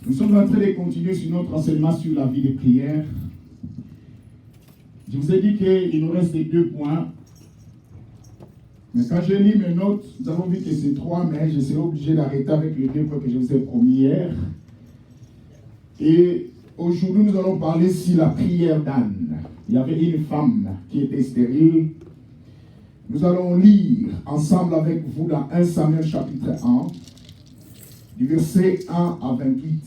Nous sommes en train de continuer sur notre enseignement sur la vie de prière. Je vous ai dit qu'il nous reste 2 points. Mais quand j'ai mis mes notes, nous avons vu que c'est 3, mais je serai obligé d'arrêter avec les 2 points que je vous ai promis hier. Et aujourd'hui, nous allons parler sur la prière d'Anne. Il y avait une femme qui était stérile. Nous allons lire ensemble avec vous dans 1 Samuel chapitre 1, du verset 1 à 28.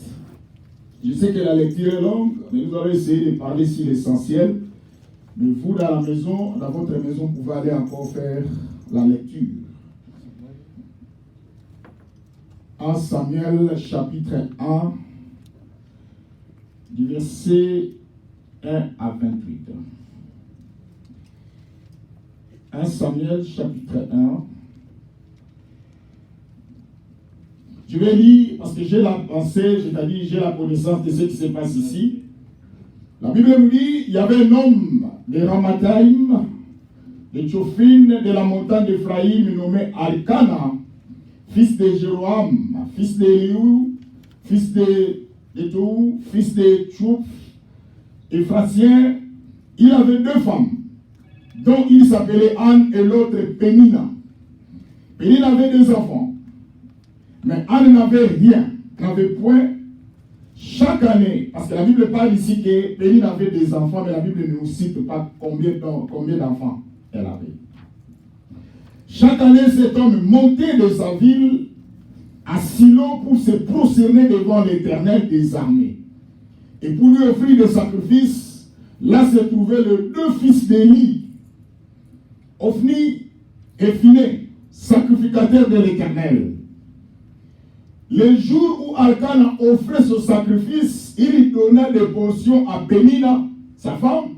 Je sais que la lecture est longue, mais nous allons essayer de parler sur l'essentiel. Mais vous, dans la maison, dans votre maison, vous pouvez aller encore faire la lecture. 1 Samuel chapitre 1, du verset 1 à 28. 1 Samuel chapitre 1. Je vais lire parce que j'ai la pensée, c'est-à-dire j'ai la connaissance de ce qui se passe ici. La Bible nous dit, il y avait un homme de Ramathaïm, de Tchophine, de la montagne d'Ephraïm, nommé Alkana, fils de Jéroam, fils d'Eliou, fils de Tou, fils de Tchouf, Ephratien. Il avait 2 femmes, dont il s'appelait Anne et l'autre Pénina. Pénina avait 2 enfants. Mais Anne n'avait rien, n'avait point. Chaque année, parce que la Bible parle ici que Pénine avait des enfants, mais la Bible ne nous cite pas combien d'enfants elle avait. Chaque année, cet homme montait de sa ville à Silo pour se prosterner devant l'Éternel des armées. Et pour lui offrir des sacrifices, là se trouvaient les 2 fils d'Élie, Ophni et Phiné, sacrificateurs de l'Éternel. Le jour où Alkana offrait ce sacrifice, il donna des portions à Pénina, sa femme,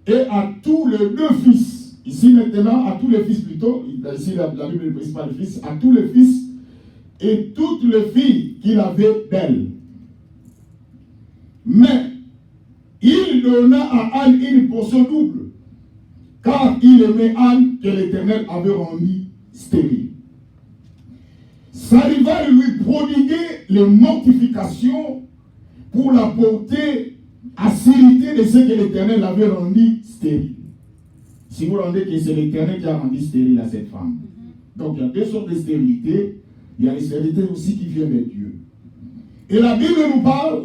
et à tous les 2 fils. Ici maintenant, à tous les fils plutôt, ici la Bible ne précise pas les fils, à tous les fils et toutes les filles qu'il avait d'elle. Mais il donna à Anne une portion double, car il aimait Anne que l'Éternel avait rendue stérile. S'arriva de lui prodiguer les mortifications pour la porter à s'irriter de ce que l'Éternel avait rendu stérile. Si vous rendez que c'est l'Éternel qui a rendu stérile à cette femme. Donc il y a 2 sortes de stérilité. Il y a les stérilités aussi qui viennent de Dieu. Et la Bible nous parle.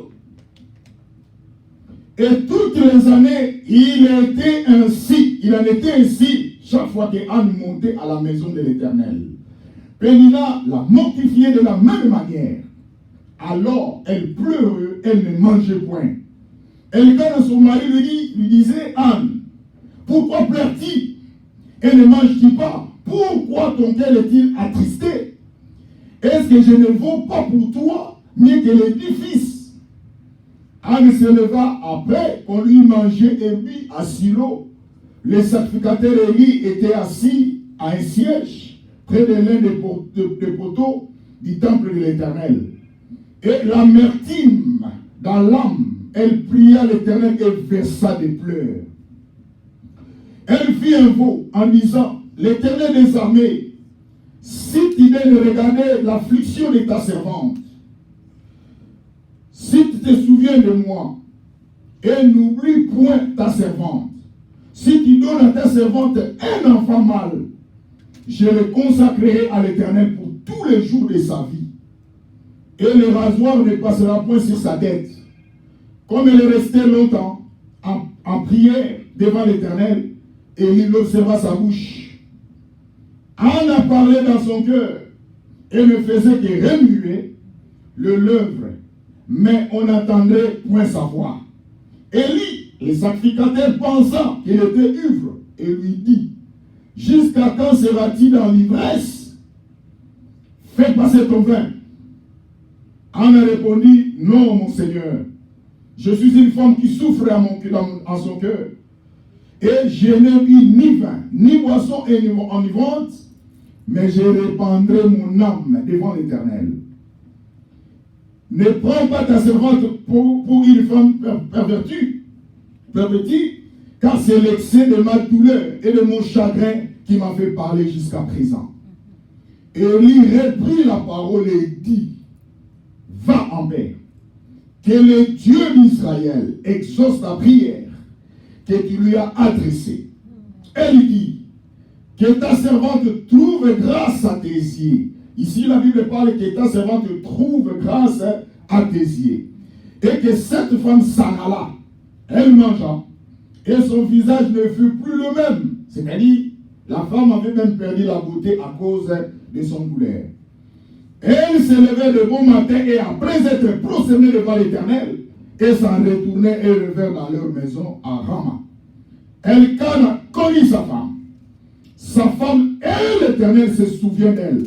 Et toutes les années, il en était ainsi chaque fois que Anne montait à la maison de l'Éternel. Pénina l'a mortifiée de la même manière. Alors, elle pleurait, elle ne mangeait point. Et quand son mari lui disait, Anne, pourquoi pleures-tu et ne manges-tu pas? Pourquoi ton cœur est-il attristé? Est-ce que je ne vaux pas pour toi mieux que les 10 fils? Anne se leva après qu'on lui mangeait et bu à Silo. Les sacrificateurs Élie étaient assis à un siège près de l'un des poteaux du temple de l'Éternel. Et l'amertume dans l'âme, elle pria l'Éternel et versa des pleurs. Elle fit un vœu en disant, l'Éternel des armées, si tu daignes regarder l'affliction de ta servante, si tu te souviens de moi, et n'oublie point ta servante, si tu donnes à ta servante un enfant mâle, je le consacrerai à l'Éternel pour tous les jours de sa vie. Et le rasoir ne passera point sur sa tête. Comme elle est restée longtemps en prière devant l'Éternel, et il observa sa bouche. Anne a parlé dans son cœur et ne faisait que remuer le lèvre, mais on n'entendait point sa voix. Élie, le sacrificateur, pensant qu'il était ivre, et lui dit, jusqu'à quand seras-tu dans l'ivresse? Fais passer ton vin. Anne a répondu, non, mon Seigneur. Je suis une femme qui souffre en son cœur. Et je n'ai bu ni vin, ni boisson enivrante, mais je répandrai mon âme devant l'Éternel. Ne prends pas ta servante pour une femme pervertie, car c'est l'excès de ma douleur et de mon chagrin qui m'a fait parler jusqu'à présent. Élie reprit la parole et dit, va en paix. que le Dieu d'Israël exauce ta prière que tu lui as adressée. Elle dit que ta servante trouve grâce à tes yeux. Ici, la Bible parle que ta servante trouve grâce à tes yeux. Et que cette femme s'en alla. Elle mangea. Et son visage ne fut plus le même. C'est-à-dire, la femme avait même perdu la beauté à cause de son douleur. Elle se levait de bon matin et après être prosternée devant l'Éternel, et s'en retournait et revinrent dans leur maison à Rama. Elkana connut sa femme. Sa femme et l'Éternel se souvient d'elle.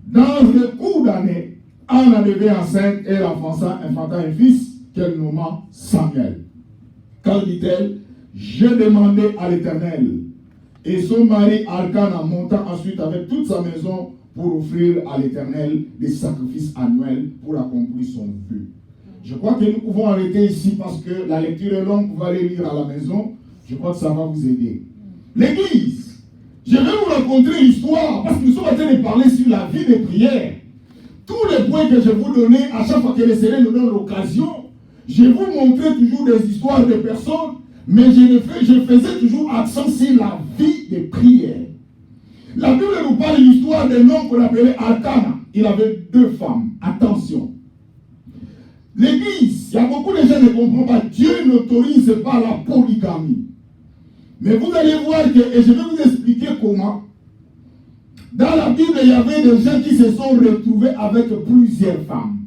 Dans le cours d'année, Anna devait enceinte et enfanta un fils qu'elle nomma Samuel. Quand dit-elle, j'ai demandé à l'Éternel. Et son mari Elkana monta ensuite avec toute sa maison pour offrir à l'Éternel des sacrifices annuels pour accomplir son vœu. Je crois que nous pouvons arrêter ici parce que la lecture est longue, vous pouvez aller lire à la maison. Je crois que ça va vous aider. L'Église, je vais vous raconter l'histoire parce que nous sommes en train de parler sur la vie des prières. Tous les points que je vous donnais, à chaque fois que les Seigneur nous donne l'occasion, je vous montrais toujours des histoires de personnes, mais je faisais toujours accent sur la vie des prières. La Bible nous parle de l'histoire d'un homme qu'on appelait Elkana. Il avait 2 femmes. Attention. L'Église, il y a beaucoup de gens qui ne comprennent pas. Dieu n'autorise pas la polygamie. Mais vous allez voir que, et je vais vous expliquer comment. Dans la Bible, il y avait des gens qui se sont retrouvés avec plusieurs femmes.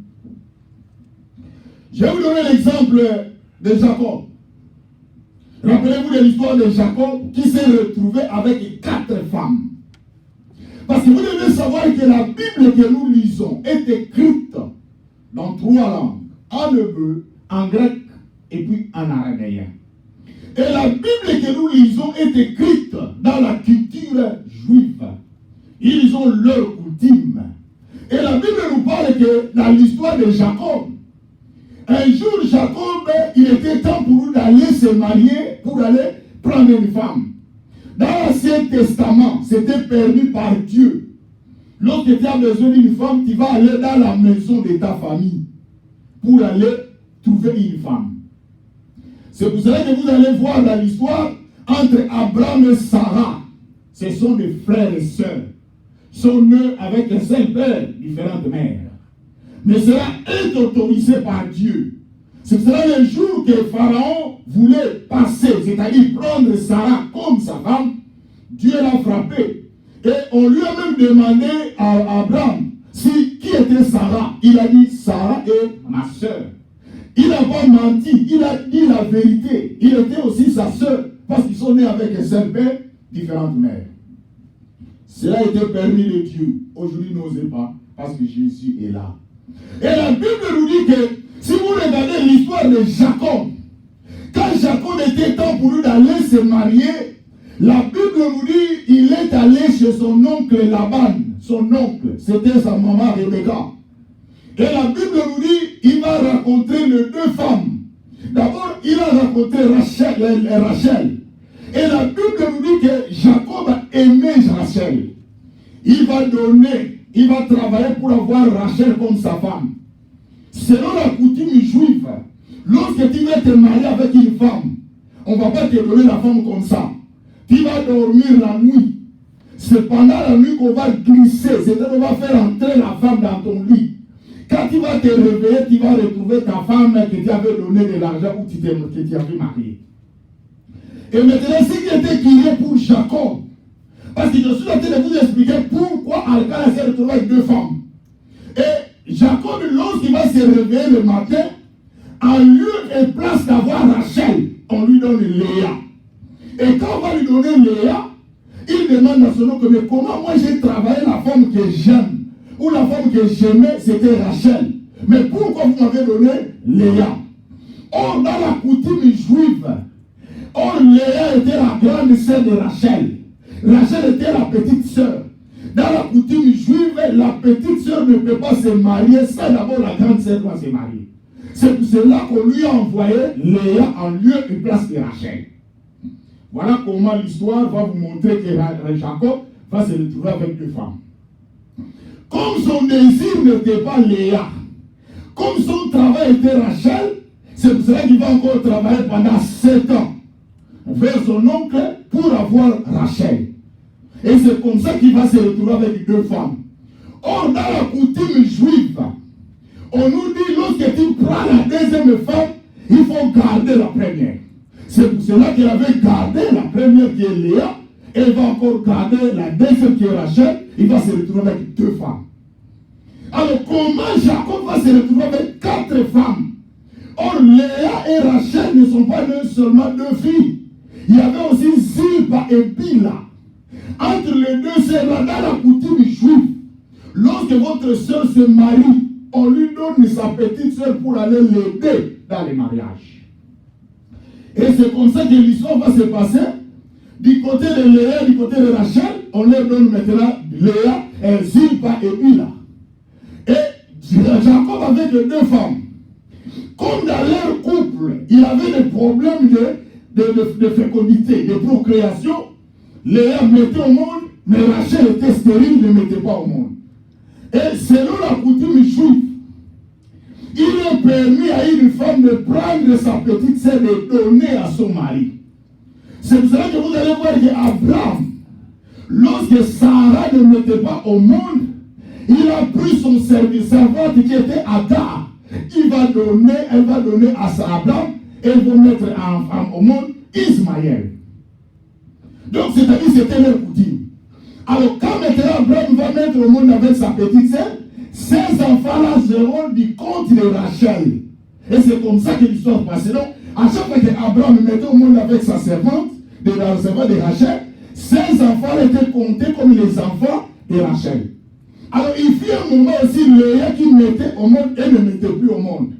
Je vais vous donner l'exemple de Jacob. Rappelez-vous de l'histoire de Jacob qui s'est retrouvé avec 4 femmes. Parce que vous devez savoir que la Bible que nous lisons est écrite dans 3 langues. En hébreu, en grec et puis en araméen. Et la Bible que nous lisons est écrite dans la culture juive. Ils ont leur coutume. Et la Bible nous parle que dans l'histoire de Jacob, un jour Jacob, il était temps pour lui d'aller se marier, pour aller prendre une femme. Dans l'Ancien Testament, c'était permis par Dieu. Lorsque tu as besoin d'une femme, tu vas aller dans la maison de ta famille pour aller trouver une femme. C'est pour cela que vous allez voir dans l'histoire entre Abraham et Sarah. Ce sont des frères et sœurs. Ils sont nés avec un seul père, différentes mères. Mais cela est autorisé par Dieu. C'est pour cela le jour que Pharaon voulait passer, c'est-à-dire prendre Sarah comme sa femme, Dieu l'a frappé. Et on lui a même demandé à Abraham qui était Sarah. Il a dit Sarah est ma soeur. Il n'a pas menti, il a dit la vérité. Il était aussi sa soeur parce qu'ils sont nés avec un seul père, différentes mères. Cela était permis de Dieu. Aujourd'hui, n'osez pas parce que Jésus est là. Et la Bible nous dit que si vous regardez l'histoire de Jacob, quand Jacob était temps pour lui d'aller se marier, la Bible nous dit qu'il est allé chez son oncle Laban. Son oncle, c'était sa maman Rebecca. Et la Bible nous dit qu'il va rencontrer les 2 femmes. D'abord, il a rencontré Rachel. Et la Bible nous dit que Jacob aimait Rachel. Il va donner, il va travailler pour avoir Rachel comme sa femme. Selon la coutume juive, lorsque tu veux te marier avec une femme, on ne va pas te donner la femme comme ça. Tu vas dormir la nuit. C'est pendant la nuit qu'on va glisser, c'est-à-dire qu'on va faire entrer la femme dans ton lit. Quand tu vas te réveiller, tu vas retrouver ta femme que tu avais donné de l'argent ou que tu avais marié. Et maintenant, ce qui était crié pour Jacob, parce que je suis en train de vous expliquer pourquoi Elkana s'est retrouvé avec 2 femmes. Et Jacob, lorsqu'il va se réveiller le matin, en lieu et place d'avoir Rachel, on lui donne Léa. Et quand on va lui donner Léa, il demande à son oncle, mais comment moi j'ai travaillé la femme que j'aime, ou la femme que j'aimais, c'était Rachel. Mais pourquoi vous m'avez donné Léa? Or, dans la coutume juive, Léa était la grande sœur de Rachel. Rachel était la petite sœur. Dans la coutume juive, la petite sœur ne peut pas se marier sans d'abord la grande sœur doit se marier. C'est pour cela qu'on lui a envoyé Léa en lieu et place de Rachel. Voilà comment l'histoire va vous montrer que Jacob va se retrouver avec 2 femmes. Comme son désir n'était pas Léa, comme son travail pas été Rachel, c'est pour cela qu'il va encore travailler pendant 7 ans vers son oncle pour avoir Rachel. Et c'est comme ça qu'il va se retrouver avec 2 femmes. Or, dans la coutume juive, on nous dit, lorsque tu prends la deuxième femme, il faut garder la première. C'est pour cela qu'il avait gardé la première qui est Léa, et il va encore garder la deuxième qui est Rachel, il va se retrouver avec 2 femmes. Alors, comment Jacob va se retrouver avec 4 femmes? Or, Léa et Rachel ne sont pas seulement 2 filles. Il y avait aussi Zilpa et Bila. Entre les 2 sœurs, dans la coutume juive, lorsque votre sœur se marie, on lui donne sa petite sœur pour aller l'aider dans les mariages. Et c'est comme ça que l'histoire va se passer. Du côté de Léa, du côté de Rachel, on leur donne maintenant Léa, Zilpa et Bila. Et Jacob avec les 2 femmes. Comme dans leur couple, il avait des problèmes de fécondité, de procréation. Léa mettait au monde, mais Rachel était stérile, ne mettait pas au monde. Et selon la coutume juive, il est permis à une femme de prendre sa petite sœur et de donner à son mari. C'est pour cela que vous allez voir qu'Abraham, lorsque Sarah ne mettait pas au monde, il a pris son servante qui était Agar. Elle va donner à Abraham et elle va mettre au monde Ismaël. Donc, c'est-à-dire que c'était leur coutume. Alors, quand maintenant Abraham va mettre au monde avec sa petite sœur, ces enfants-là seront du compte de Rachel. Et c'est comme ça que l'histoire passe. Donc, à chaque fois qu'Abraham mettait au monde avec sa servante, la servante de Rachel, ces enfants étaient comptés comme les enfants de Rachel. Alors, il fut un moment aussi, Léa qui mettait au monde, elle ne mettait plus au monde.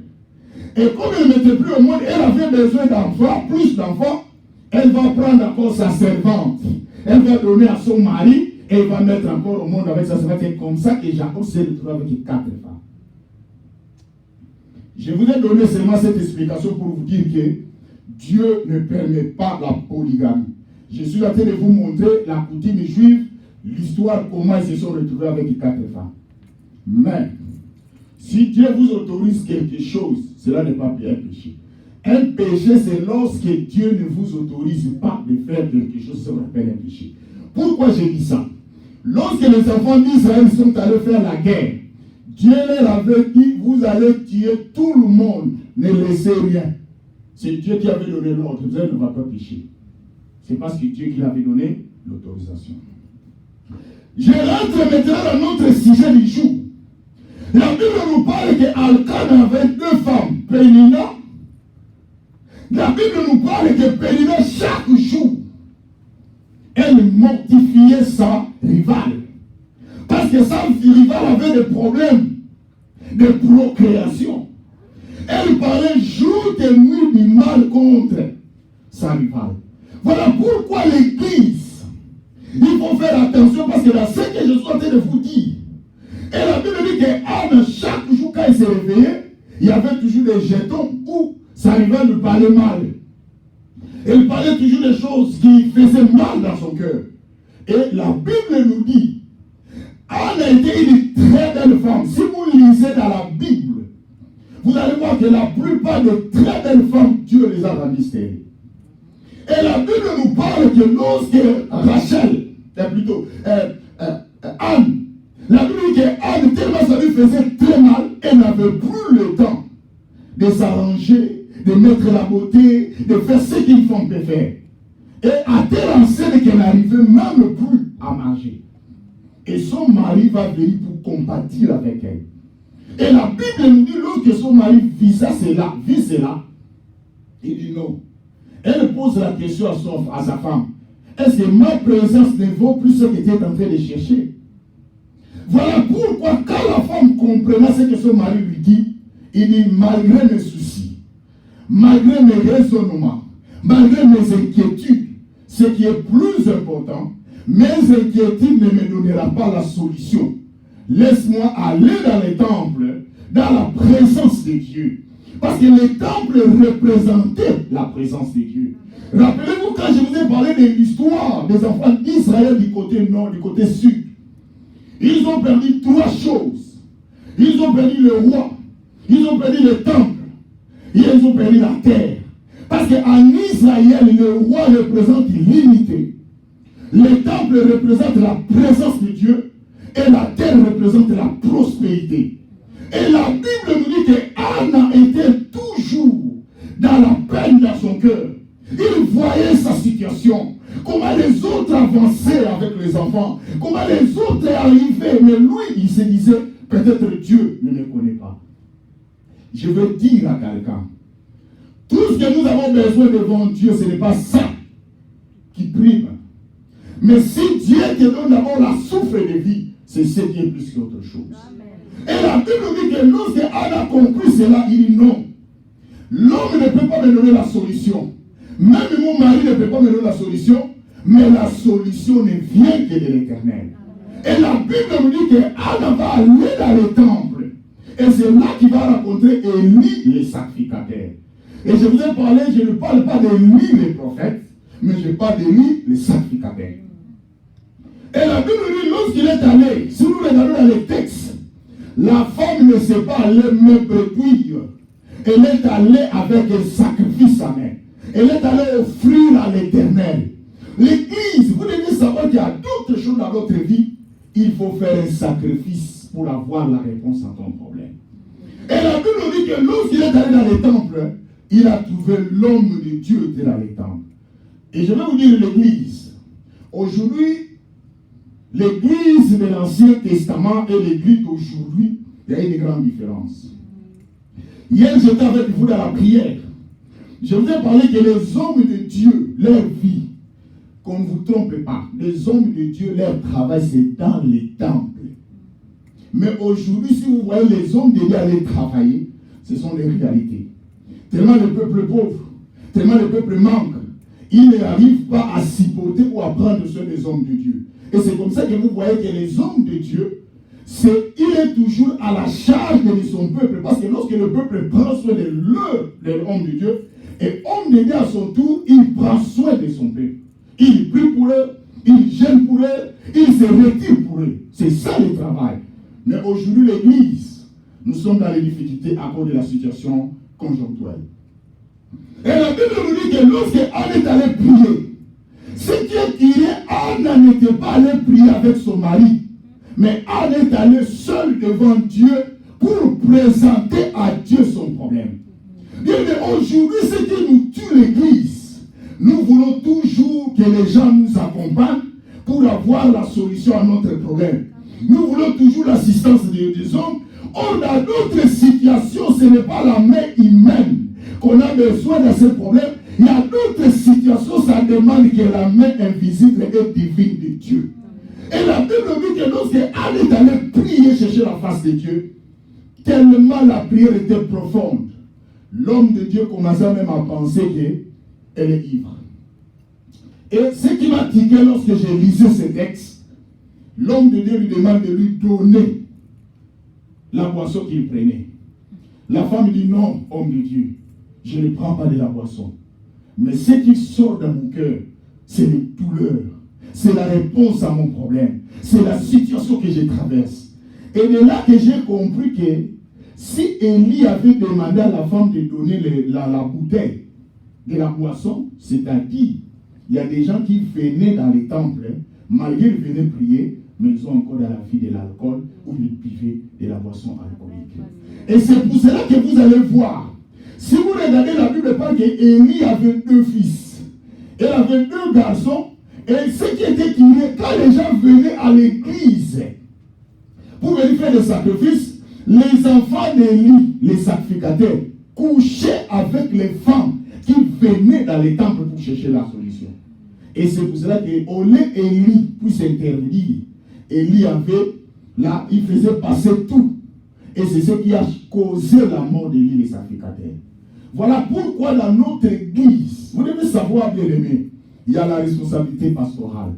Et comme elle ne mettait plus au monde, elle avait besoin d'enfants, plus d'enfants, elle va prendre encore sa servante. Elle va donner à son mari, et elle va mettre encore au monde avec sa servante. C'est comme ça que Jacob s'est retrouvé avec 4 femmes. Je vous ai donné seulement cette explication pour vous dire que Dieu ne permet pas la polygamie. Je suis en train de vous montrer la coutume juive, l'histoire, comment ils se sont retrouvés avec 4 femmes. Mais, si Dieu vous autorise quelque chose, cela n'est pas un péché. Un péché, c'est lorsque Dieu ne vous autorise pas de faire quelque chose, ça qu'on appelle un péché. Pourquoi j'ai dit ça? Lorsque les enfants d'Israël sont allés faire la guerre, Dieu leur avait dit, vous allez tuer tout le monde, ne laissez rien. C'est Dieu qui avait donné l'ordre, vous ne va pas pécher. C'est parce que Dieu qui avait donné l'autorisation. Je rentre maintenant dans notre sujet du jour. La Bible nous parle qu'Alcan avait 2 femmes, Pénina. La Bible nous parle que Pénina, chaque jour, elle mortifiait sa rivale. Parce que sa rivale avait des problèmes de procréation. Elle parlait jour et nuit du mal contre sa rivale. Voilà pourquoi l'Église, il faut faire attention parce que dans ce que je suis en train de vous dire, et la Bible dit qu'Anne, chaque jour quand il se réveillait, il y avait toujours des jetons où sa rivale lui parlait mal. Elle parlait toujours des choses qui faisaient mal dans son cœur. Et la Bible nous dit, Anne a été une très belle femme. Si vous lisez dans la Bible, vous allez voir que la plupart de très belles femmes, Dieu les a rendues stériles. Et la Bible nous parle que lorsque Rachel, Anne, la Bible dit qu'Anne, tellement ça lui faisait très mal, elle n'avait plus le temps de s'arranger, de mettre la beauté, de faire ce qu'une femme peut faire. Et à telle enseigne qu'elle n'arrivait même plus à manger. Et son mari va venir pour compatir avec elle. Et la Bible nous dit, lorsque son mari vit cela, il dit non. Elle pose la question à sa femme. Est-ce que ma présence ne vaut plus ce qu'elle était en train de chercher? Voilà pourquoi quand la femme comprenait ce que son mari lui dit, il dit, malgré mes soucis, malgré mes raisonnements, malgré mes inquiétudes, ce qui est plus important, mes inquiétudes ne me donneront pas la solution. Laisse-moi aller dans les temples, dans la présence de Dieu. Parce que les temples représentaient la présence de Dieu. Rappelez-vous quand je vous ai parlé de l'histoire des enfants d'Israël du côté nord, du côté sud. Ils ont perdu 3 choses. Ils ont perdu le roi, ils ont perdu le temple Ils ont perdu la terre. Parce qu'en Israël, le roi représente l'unité. Le temple représente la présence de Dieu. Et la terre représente la prospérité. Et la Bible nous dit qu'Anna était toujours dans la peine dans son cœur. Il voyait sa situation. Comment les autres avançaient avec les enfants. Comment les autres arrivaient. Mais lui, il se disait, peut-être Dieu ne me connaît pas. Je veux dire à quelqu'un, tout ce que nous avons besoin devant Dieu, ce n'est pas ça qui prime. Mais si Dieu te donne d'abord la souffle de vie, c'est ce qui est plus qu'autre chose. Amen. Et la Bible dit que lorsque Anna a compris cela, il dit non. L'homme ne peut pas me donner la solution. Même mon mari ne peut pas me donner la solution. Mais la solution ne vient que de l'Éternel. Et la Bible nous dit qu'Anna va aller dans le temple. Et c'est là qu'il va rencontrer Élie, les sacrificateurs. Et je vous ai parlé, je ne parle pas d'Élie, les prophètes, mais je parle d'Élie, les sacrificateurs. Et la Bible dit, lorsqu'il est allé, si nous regardons dans les textes, la femme ne s'est pas allée me brebis. Elle est allée avec un sacrifice à main. Elle est allée offrir à l'Éternel. L'Église, vous devez savoir qu'il y a d'autres choses dans notre vie. Il faut faire un sacrifice pour avoir la réponse à ton problème. Et la Bible nous dit que lorsqu'il est allé dans les temples, il a trouvé l'homme de Dieu dans les temples. Et je vais vous dire l'Église. Aujourd'hui, l'Église de l'Ancien Testament et l'Église d'aujourd'hui, il y a une grande différence. Hier, j'étais avec vous dans la prière. Je vous ai parlé que les hommes de Dieu, leur vie, qu'on ne vous trompe pas, les hommes de Dieu, leur travail, c'est dans les temples. Mais aujourd'hui, si vous voyez les hommes de Dieu aller travailler, ce sont des réalités. Tellement le peuple est pauvre, tellement le peuple manque, il n'arrive pas à supporter ou à prendre soin des hommes de Dieu. Et c'est comme ça que vous voyez que les hommes de Dieu, il est toujours à la charge de son peuple. Parce que lorsque le peuple prend soin de l'homme de Dieu, et homme de Dieu à son tour, il prend soin de son peuple. Il prie pour eux, il gêne pour eux, il se retire pour eux. C'est ça le travail. Mais aujourd'hui, l'Église, nous sommes dans les difficultés à cause de la situation conjoncturelle. Et la Bible nous dit que lorsque Anne est allée prier, ce qui est tiré, Anne n'était pas allée prier avec son mari, mais Anne est allée seule devant Dieu pour présenter à Dieu son problème. Bien, mais aujourd'hui, ce qui nous tue l'Église, nous voulons toujours que les gens nous accompagnent pour avoir la solution à notre problème. Nous voulons toujours l'assistance des hommes. Or, dans d'autres situations, ce n'est pas la main humaine qu'on a besoin de ce problème. Il y a d'autres situations, ça demande que la main invisible et divine de Dieu. Et la Bible dit que lorsque Anne est allée prier, chercher la face de Dieu, tellement la prière était profonde, l'homme de Dieu commençait même à penser qu'elle est ivre. Et ce qui m'a tiqué lorsque j'ai lisé ce texte, l'homme de Dieu lui demande de lui donner la boisson qu'il prenait. La femme dit non, homme de Dieu, je ne prends pas de la boisson. Mais ce qui sort de mon cœur, c'est les douleurs. C'est la réponse à mon problème. C'est la situation que je traverse. Et de là que j'ai compris que si Élie avait demandé à la femme de donner la bouteille de la boisson, c'est-à-dire, il y a des gens qui venaient dans les temples, malgré qu'ils venaient prier, mais ils ont encore dans la vie de l'alcool ou ils buvaient de la boisson alcoolique. Et c'est pour cela que vous allez voir. Si vous regardez la Bible, parle qu'Élie avait 2 fils. Elle avait 2 garçons. Et ce qui était tiré, quand les gens venaient à l'église pour venir faire des sacrifices, les enfants d'Élie, les sacrificateurs, couchaient avec les femmes qui venaient dans les temples pour chercher la solution. Et c'est pour cela qu'au lieu Élie puisse intervenir, Élie avait, là, il faisait passer tout. Et c'est ce qui a causé la mort d'Élie, les sacrificateurs. Voilà pourquoi dans notre église, vous devez savoir, bien aimé, il y a la responsabilité pastorale.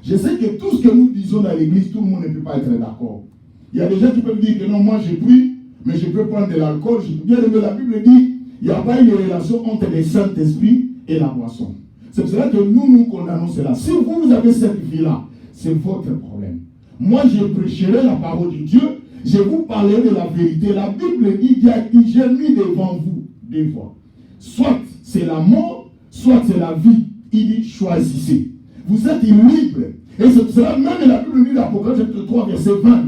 Je sais que tout ce que nous disons dans l'église, tout le monde ne peut pas être d'accord. Il y a des gens qui peuvent dire que non, moi je prie, mais je peux prendre de l'alcool. Bien aimé, la Bible dit, il n'y a pas une relation entre le Saint-Esprit et la boisson. C'est pour cela que nous condamnons cela. Si vous avez cette vie-là, c'est votre problème. Moi, je prêcherai la parole de Dieu. Je vous parlerai de la vérité. La Bible dit, j'ai mis devant vous deux fois. Soit c'est la mort, soit c'est la vie. Il dit choisissez. Vous êtes libre. Et c'est pour cela même la Bible dit l'Apocalypse chapitre 3 verset 20.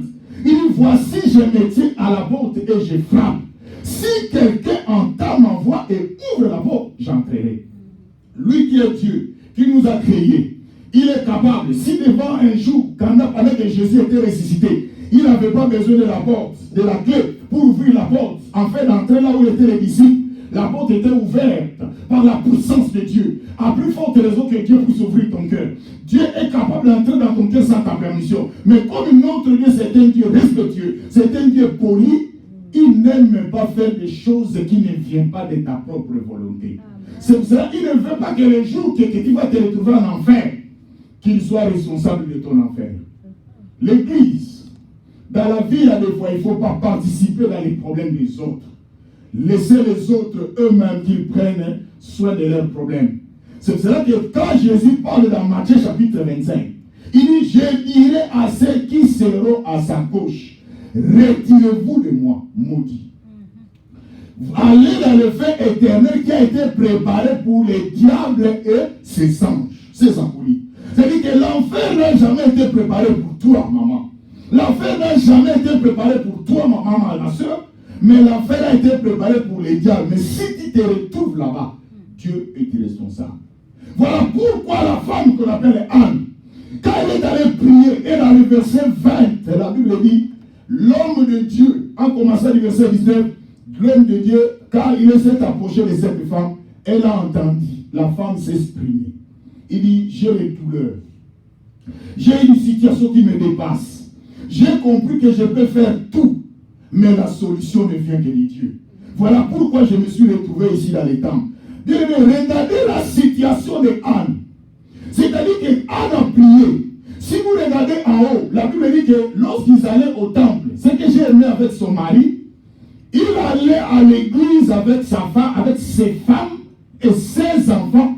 Il dit voici je me tiens à la porte et je frappe. Si quelqu'un entend ma voix et ouvre la porte, j'entrerai. Lui qui est Dieu, qui nous a créés, il est capable. Si devant un jour, quand pendant que Jésus était ressuscité, il n'avait pas besoin de la porte, de la clé pour ouvrir la porte, en fait d'entrer là où étaient les disciples, la porte était ouverte par la puissance de Dieu. À plus forte raison que Dieu puisse ouvrir ton cœur. Dieu est capable d'entrer dans ton cœur sans ta permission. Mais comme notre Dieu, c'est un Dieu respectueux, c'est un Dieu poli, il n'aime même pas faire des choses qui ne viennent pas de ta propre volonté. C'est pour cela qu'il ne veut pas que le jour que tu vas te retrouver en enfer, qu'il soit responsable de ton enfer. L'Église, dans la vie, il y a des fois, il ne faut pas participer dans les problèmes des autres. Laissez les autres eux-mêmes qu'ils prennent soin de leurs problèmes. C'est pour cela que quand Jésus parle dans Matthieu chapitre 25, il dit, je dirai à ceux qui seront à sa gauche, retirez-vous de moi, maudit. Allez dans le feu éternel qui a été préparé pour les diables et ses anges, ses acolytes. C'est-à-dire que l'enfer n'a jamais été préparé pour toi, maman. L'enfer n'a jamais été préparé pour toi, maman, la soeur. Mais l'enfer a été préparé pour les diables. Mais si tu te retrouves là-bas, Dieu est responsable. Voilà pourquoi la femme qu'on appelle Anne, quand elle est allée prier, et dans le verset 20, la Bible dit, l'homme de Dieu, en commençant du verset 19, l'homme de Dieu, quand il s'est approché de cette femme, elle a entendu la femme s'exprimer. Il dit, j'ai les douleurs. J'ai une situation qui me dépasse. J'ai compris que je peux faire tout. Mais la solution ne vient que de Dieu. Voilà pourquoi je me suis retrouvé ici dans les temps. Bien aimé, regardez la situation de Anne. C'est-à-dire qu'Anne a prié. Si vous regardez en haut, la Bible dit que lorsqu'ils allaient au temple, ce que j'ai aimé avec son mari, il allait à l'église avec sa femme, avec ses femmes et ses enfants.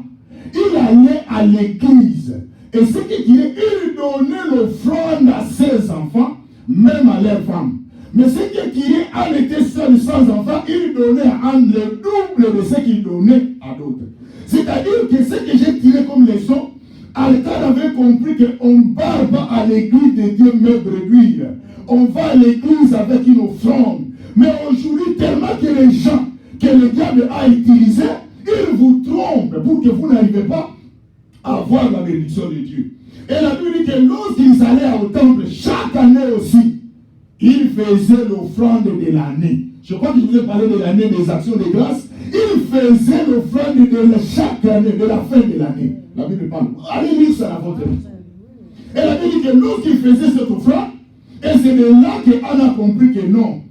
Il allait à l'église. Et ce qu'il disait, il donnait l'offrande à ses enfants, même à leurs femmes. Mais ce qui est Anne était seul sans enfant, il donnait à Anne le double de ce qu'il donnait à d'autres. C'est-à-dire que ce que j'ai tiré comme leçon, Alcan avait compris qu'on ne part pas à l'église de Dieu maigre d'huile. On va à l'église avec une offrande. Mais aujourd'hui, tellement que les gens que le diable a utilisés, ils vous trompent pour que vous n'arrivez pas à avoir la bénédiction de Dieu. Et la Bible dit que lorsqu'ils allaient au temple, chaque année aussi, il faisait l'offrande de l'année. Je crois que je vous ai parlé de l'année des actions de grâce. Il faisait l'offrande de chaque année, de la fin de l'année. La Bible parle. Allez lire ça à votre vie. Et la Bible dit que lorsqu'il faisait cette offrande, et c'est de là qu'Anne a compris que non.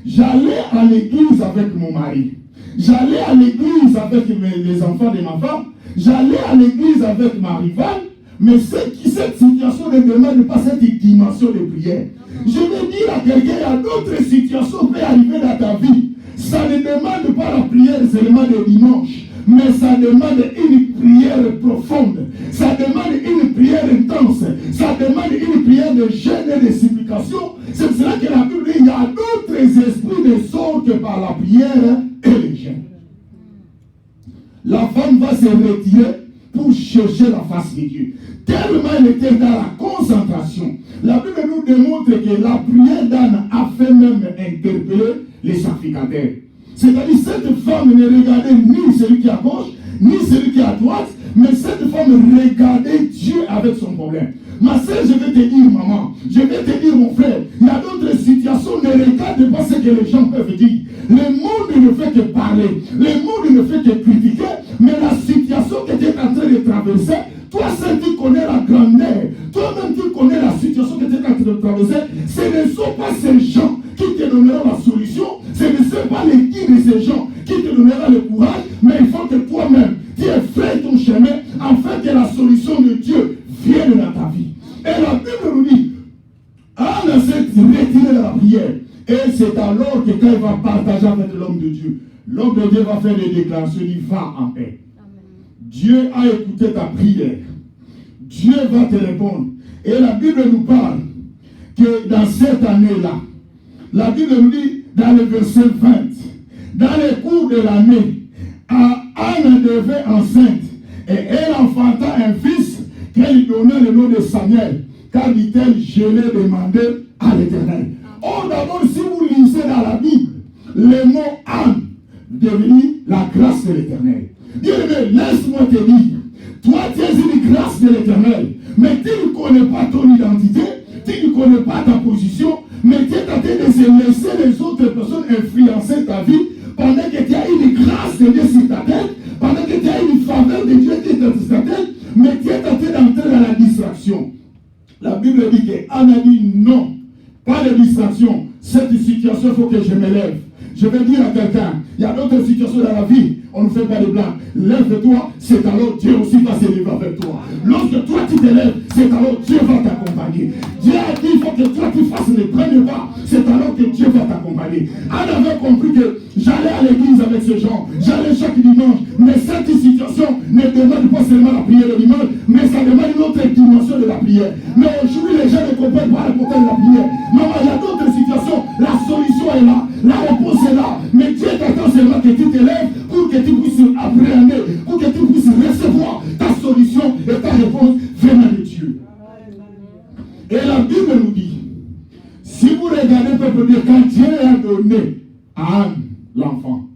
J'allais à l'église avec mon mari. J'allais à l'église avec les enfants de ma femme. J'allais à l'église avec ma rivale. Mais cette situation ne demande pas cette dimension de prière. Je vais dire à quelqu'un, il y a d'autres situations qui peuvent arriver dans ta vie. Ça ne demande pas la prière seulement de dimanche, mais ça demande une prière profonde. Ça demande une prière intense. Ça demande une prière de jeûne et de supplication. C'est pour cela que la Bible dit qu'il y a d'autres esprits ne sortent que par la prière et le jeûne. La femme va se retirer pour chercher la face de Dieu. Tellement elle était dans la concentration. La Bible nous démontre que la prière d'Anne a fait même interpeller les sacrificateurs. C'est-à-dire cette femme ne regardait ni celui qui est à gauche, ni celui qui est à droite, mais cette femme regardait Dieu avec son problème. Ma soeur, je vais te dire, maman, je vais te dire, mon frère, il y a d'autres situations, ne regarde pas ce que les gens peuvent dire. Le monde ne fait que parler, le monde ne fait que critiquer, mais la situation que tu es en train de traverser, toi seul tu connais la grandeur, toi-même tu connais la situation que tu es en train de traverser, ce ne sont pas ces gens qui te donneront la solution, ce ne sont pas les guides de ces gens qui te donneront le courage, mais il faut que toi-même tu effraies ton chemin afin que la solution de Dieu vienne dans ta vie. Et la Bible nous dit, Anne s'est retirée de la prière. Et c'est alors que quand il va partager avec l'homme de Dieu, l'homme de Dieu va faire des déclarations, il va en paix. Dieu a écouté ta prière. Dieu va te répondre. Et la Bible nous parle que dans cette année-là, la Bible nous dit dans le verset 20, dans le cours de l'année, Anne devait enceinte et elle enfanta un fils qu'elle donna le nom de Samuel. Car dit-elle, je l'ai demandé à l'Éternel. Oh, d'abord, si vous lisez dans la Bible, le mot Anne devenu la grâce de l'Éternel. Bien-aimé, laisse-moi te dire, toi tu es une grâce de l'Éternel, mais tu ne connais pas ton identité, tu ne connais pas ta position, mais tu es en train de se laisser les autres personnes influencer ta vie pendant que tu as une grâce de Dieu sur ta tête, pendant que tu as une faveur de Dieu qui est sur ta tête, mais tu es en train d'entrer dans la distraction. La Bible dit qu'Anne a dit non, pas de distraction. Cette situation, il faut que je me lève. Je vais dire à quelqu'un, il y a d'autres situations dans la vie, on ne fait pas de blagues. Lève-toi, c'est alors Dieu aussi va se lever avec toi. Lorsque toi tu te lèves, c'est alors Dieu va t'accompagner. Dieu a dit, il faut que toi tu fasses les premiers pas, c'est alors que Dieu va t'accompagner. Anne avait compris que j'allais à l'église avec ces gens, j'allais chaque dimanche, mais cette situation ne demande pas seulement la prière le dimanche, mais ça demande une autre dimension de la prière. Mais aujourd'hui, les gens ne comprennent pas la portée de la prière. Maman, il y a d'autres situations, la solution est là, la réponse est là, mais Dieu t'attend seulement que tu te lèves pour que tu puisses appréhender, pour que tu puisses recevoir ta solution et ta réponse venant de Dieu. Et la Bible nous dit, si vous regardez, peuple de Dieu, quand Dieu a donné à Anne l'enfant,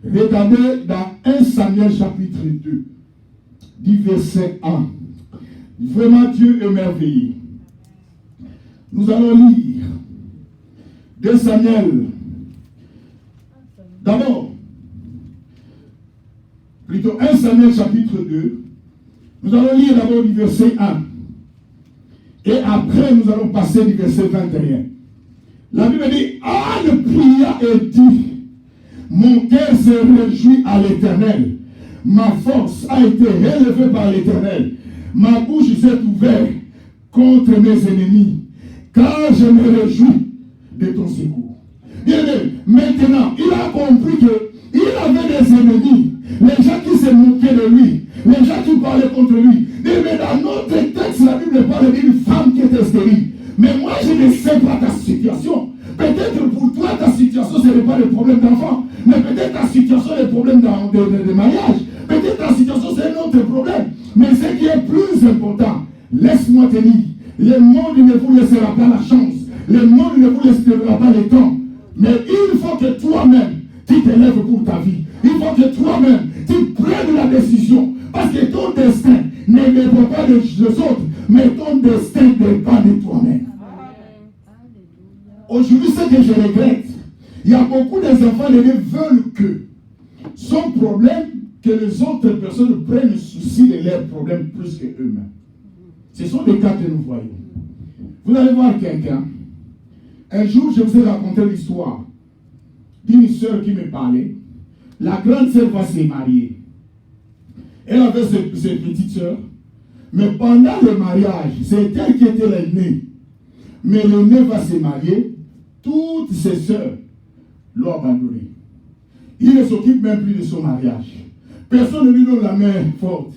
regardez dans 1 Samuel chapitre 2, du verset 1. Vraiment, Dieu est merveilleux. Nous allons lire 2 Samuel. D'abord, plutôt 1 Samuel chapitre 2. Nous allons lire d'abord du verset 1. Et après, nous allons passer du verset 21. La Bible dit, Anne pria et dit, mon cœur se réjouit à l'Éternel. Ma force a été relevée par l'Éternel. Ma bouche s'est ouverte contre mes ennemis. Car je me réjouis de ton secours. Bien, maintenant, il a compris qu'il avait des ennemis. Les gens qui se moquaient de lui. Les gens qui parlaient contre lui. Mais dans notre texte, la Bible parle d'une femme qui était stérile. Mais moi, je ne sais pas ta situation. Peut-être pour toi, ta situation, ce n'est pas le problème d'enfant. Mais peut-être ta situation, le problème de mariage. Peut-être ta situation, c'est un autre problème. Mais ce qui est plus important, laisse-moi te dire, le monde ne vous laissera pas la chance. Le monde ne vous laissera pas le temps. Mais il faut que toi-même, tu te lèves pour ta vie. Il faut que toi-même, tu prennes la décision. Parce que ton destin ne dépend pas des autres, mais ton destin dépend de toi-même. Aujourd'hui, ce que je regrette, il y a beaucoup d'enfants qui veulent que son problème, que les autres personnes prennent le souci de leurs problèmes plus que eux-mêmes. Ce sont des cas que nous voyons. Vous allez voir quelqu'un. Un jour, je vous ai raconté l'histoire d'une soeur qui me parlait. La grande sœur va se marier. Elle avait ses petites sœurs. Mais pendant le mariage, c'est elle qui était l'aînée. Mais l'aînée va se marier. Toutes ses sœurs l'ont abandonné. Il ne s'occupe même plus de son mariage. Personne ne lui donne la main forte.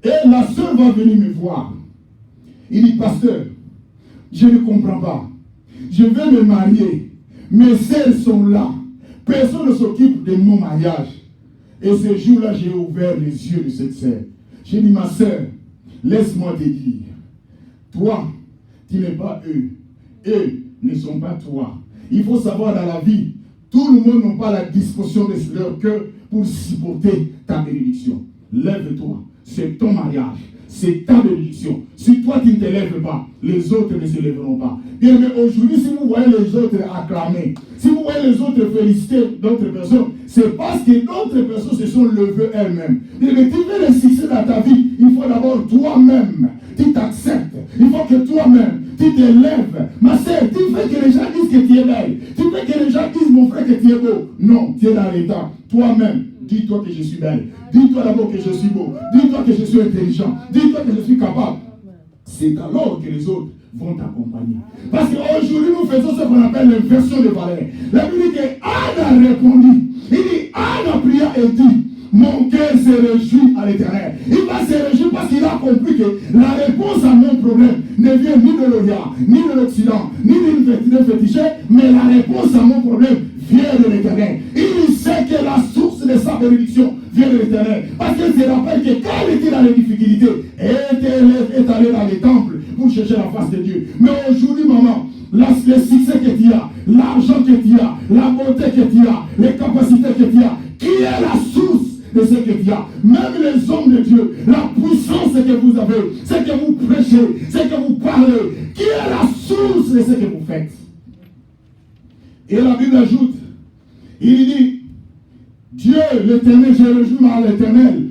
Et la sœur va venir me voir. Il dit, pasteur, je ne comprends pas. Je vais me marier. Mes sœurs sont là. Personne ne s'occupe de mon mariage. Et ce jour-là, j'ai ouvert les yeux de cette sœur. J'ai dit, ma sœur, laisse-moi te dire. Toi, tu n'es pas eux. Eux ne sont pas toi. Il faut savoir dans la vie, tout le monde n'a pas la disposition de leur cœur pour supporter ta bénédiction. Lève-toi. C'est ton mariage. C'est ta bénédiction. Si toi tu ne te lèves pas, les autres ne se lèveront pas. Bien, mais aujourd'hui, si vous voyez les autres acclamer, si vous voyez les autres féliciter d'autres personnes, c'est parce que d'autres personnes se sont levées elles-mêmes. Mais tu veux le succès dans ta vie, il faut d'abord toi-même, tu t'acceptes. Il faut que toi-même, tu te lèves. Ma sœur, tu veux que les gens disent que tu es belle. Tu veux que les gens disent, mon frère, que tu es beau. Non, tu es dans l'état. Toi-même, dis-toi que je suis belle. Dis-toi d'abord que je suis beau. Dis-toi que je suis intelligent. Dis-toi que je suis capable. C'est alors que les autres vont t'accompagner. Parce qu'aujourd'hui, nous faisons ce qu'on appelle l'inversion de valeur. La Bible dit qu'Anne a répondu. Il dit, Anne a prié et dit, mon cœur se réjouit à l'Éternel. Il va se réjouir parce qu'il a compris que la réponse à mon problème ne vient ni de l'Orient, ni de l'Occident, ni d'une féticheur, mais la réponse à mon problème vient de l'Éternel. Il sait de sa bénédiction vient de l'Éternel. Parce qu'elle se rappelle que quand elle était dans les difficultés, elle est allée dans les temples pour chercher la face de Dieu. Mais aujourd'hui, maman, le succès que tu as, l'argent que tu as, la beauté que tu as, les capacités que tu as, qui est la source de ce que tu as? Même les hommes de Dieu, la puissance que vous avez, ce que vous prêchez, ce que vous parlez, qui est la source de ce que vous faites? Et la Bible ajoute, il dit, Dieu, l'Éternel, je réjouis à l'Éternel,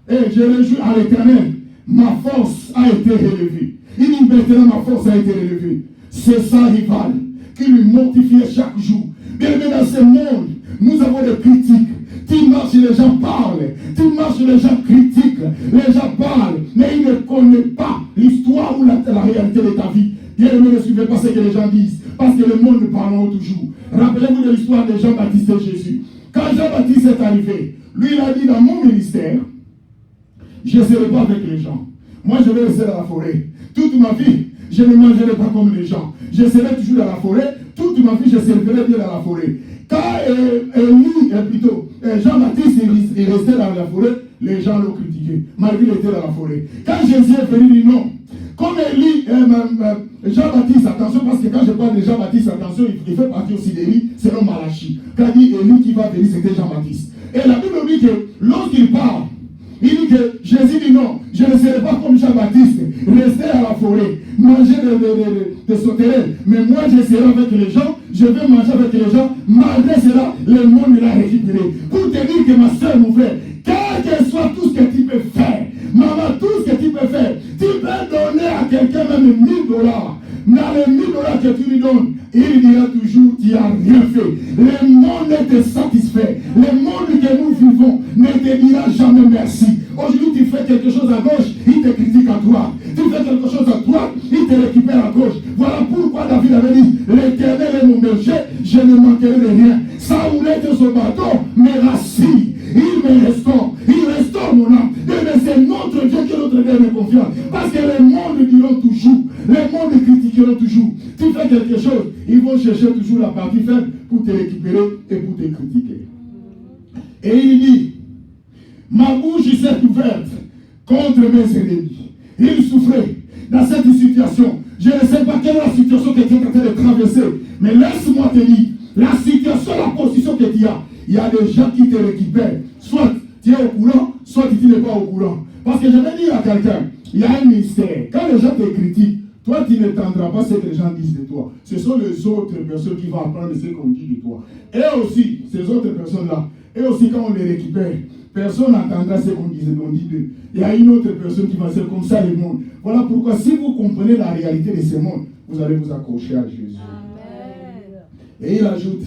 et je réjouis à l'Éternel, ma force a été élevée. Il dit, maintenant ma force a été élevée. C'est sa rival qui lui mortifiait chaque jour. Bien aimé, dans ce monde, nous avons des critiques. Tu marches, les gens parlent. Tu marches, les gens critiquent. Les gens parlent, mais ils ne connaissent pas l'histoire ou la réalité de ta vie. Bien aimé, ne suivez pas ce que les gens disent, parce que le monde nous parle toujours. Rappelez-vous de l'histoire de Jean-Baptiste et Jésus. Quand Jean-Baptiste est arrivé, lui il a dit, dans mon ministère, je ne serai pas avec les gens. Moi je vais rester dans la forêt. Toute ma vie, je ne mangerai pas comme les gens. Je serai toujours dans la forêt. Toute ma vie, je servirai bien dans la forêt. Quand Jean-Baptiste est resté dans la forêt, les gens l'ont critiqué. Malgré qu'il était dans la forêt. Quand Jésus est venu, il dit non. Comme Jean-Baptiste, attention, parce que quand je parle de Jean-Baptiste, attention, il fait partie aussi d'Élie, selon Malachie. Quand il dit Élie qui va venir, c'était Jean-Baptiste. Et la Bible dit que lorsqu'il parle, il dit que Jésus dit non, je ne serai pas comme Jean-Baptiste, rester à la forêt, manger des sauterelles, mais moi je serai avec les gens, je vais manger avec les gens, malgré cela, le monde l'a récupéré. Pour te dire que ma soeur, mon frère, quel que soit tout ce que tu peux faire, maman, tout ce que tu peux faire, tu peux donner à quelqu'un même $1000. Dans les $1000 que tu lui donnes, il dira toujours, tu n'as rien fait. Le monde te satisfait. Le monde que nous vivons ne te dira jamais merci. Aujourd'hui, tu fais quelque chose à gauche, il te critique à droite. Tu fais quelque chose à droite, il te récupère à gauche. Voilà pourquoi David avait dit, l'Éternel est mon berger, je ne manquerai de rien. Sa houlette et son bâton me rassient. Il me restaure mon âme. Et c'est notre Dieu qui est notre Dieu de confiance. Parce que les mondes diront toujours, les mondes critiqueront toujours. Tu fais quelque chose, ils vont chercher toujours la partie faible pour te récupérer et pour te critiquer. Et il dit, ma bouche s'est ouverte contre mes ennemis. Il souffrait dans cette situation. Je ne sais pas quelle est la situation que tu es en train de traverser, mais laisse-moi te dire, la situation, la position que tu as, il y a des gens qui te récupèrent. Soit tu es au courant, soit tu n'es pas au courant. Parce que je vais dire à quelqu'un, il y a un mystère. Quand les gens te critiquent, toi tu n'entendras pas ce que les gens disent de toi. Ce sont les autres personnes qui vont apprendre ce qu'on dit de toi. Et aussi, ces autres personnes-là, et aussi quand on les récupère, personne n'entendra ce qu'on dit d'eux. Il y a une autre personne qui va dire comme ça le monde. Voilà pourquoi si vous comprenez la réalité de ce monde, vous allez vous accrocher à Jésus. Amen. Et il ajoute,